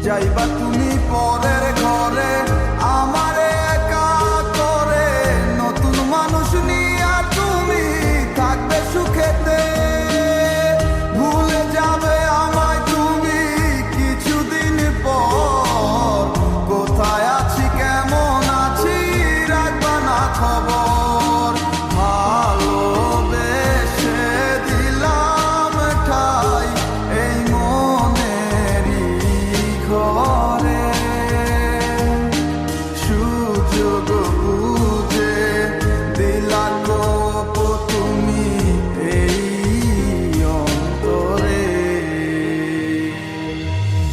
যাইবা তুমি পরের ঘরে আমারে একা করে, নতুন মানুষ নিয়া তুমি থাকবে সুখেতে, ভুলে যাবে আমায় তুমি কিছুদিন পর, কোথায় আছি কেমন আছি রাখবা না খবর, ভালোবেসে দিলাম ঠাই এই মনেরই ঘরে, সুযোগ বুঝে দিলা গোপ তুমি এই অন্তরে,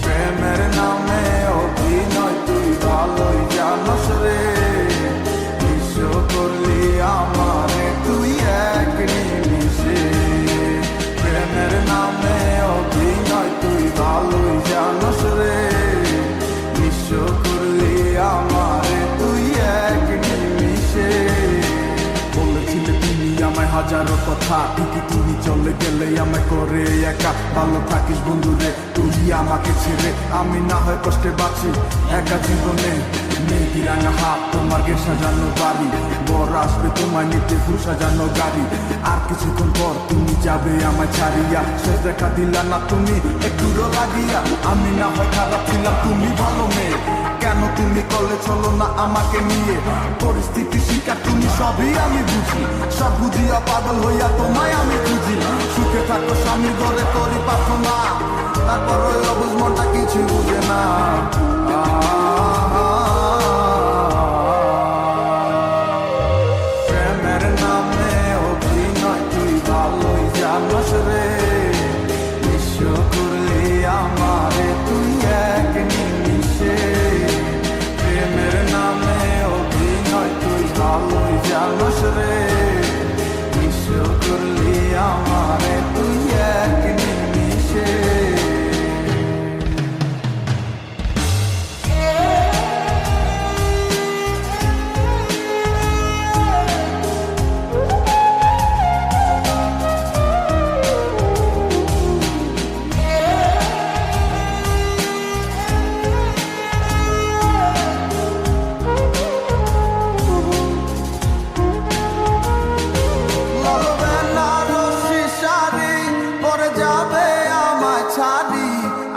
প্রেমের নামে অভিনয় তুই ভালোই জানস রে, বিশ্ব করলি আমারে তুই এক নিমিষে, প্রেমের নামে অভিনয় তুই ভালোই জানস রে, বিশ্ব করলি আমারে তুই এক নিমিষে, বলেছিলে তুমি আমায় হাজারো কথা, ঠিকই তুমি চলে গেলে আমায় করে একা, ভালো থাকিস বন্ধুরে তুই আমাকে ছেড়ে, আমি না হয় কষ্টে বাঁচি একা জীবনে, মেয়েটি রাঙা হাত তোমার গে সাজানো বাড়ি, বর আসবে তোমায় নিতে ফুল সাজানো গাড়ি, আর কিছুক্ষণ পর তুমি যাবে আমায় ছাড়িয়া, শেষ দেখা দিলা না তুমি একটুরো লাগিয়া, আমি না হয় খারাপ ছিলাম তুমি ভালো মেয়ে, কেন তুমি কলে চলো না আমাকে নিয়ে, পরিস্থিতি শিকার তুমি সবই আমি বুঝি, সব বুঝিয়া পাগল হইয়া তোমায় আমি খুঁজি, সুখে থাকো স্বামীর ঘরে করি প্রার্থনা, তারপর ওই অবুঝ মনটা কিছু বুঝে না, প্রেমের নামে অভিনয় তুই ভালোই জানস রে, বিশ্ব করলি আমারে তুই এক নিমিষে, প্রেমের নামে অভিনয় তুই ভালোই জানস রে, বিশ্ব করলি আমারে তুই এক নিমিষে।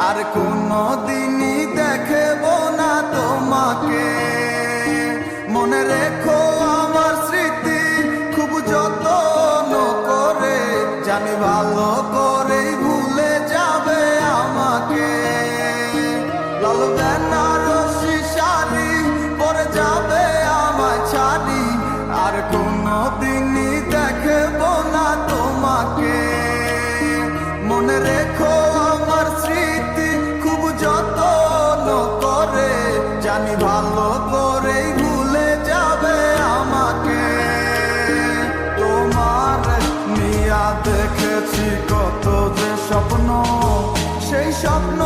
আর কোনো দিনই দেখব না তোমাকে, মনে রেখো আমার স্মৃতি খুব যত্ন করে, জানি ভালো করেই ভুলে যাবে আমাকে, লাল বেনারসি শাড়ি পরে যাবে আমায় ছাড়ি, আর কোনো দিনই দেখব না তোমাকে, মনে রেখো আমার স্মৃতি খুব যত্ন করে, জানি ভালো করেই ভুলে যাবে আমাকে, তোমার নিয়া দেখেছি কত যে স্বপ্ন, সেই স্বপ্ন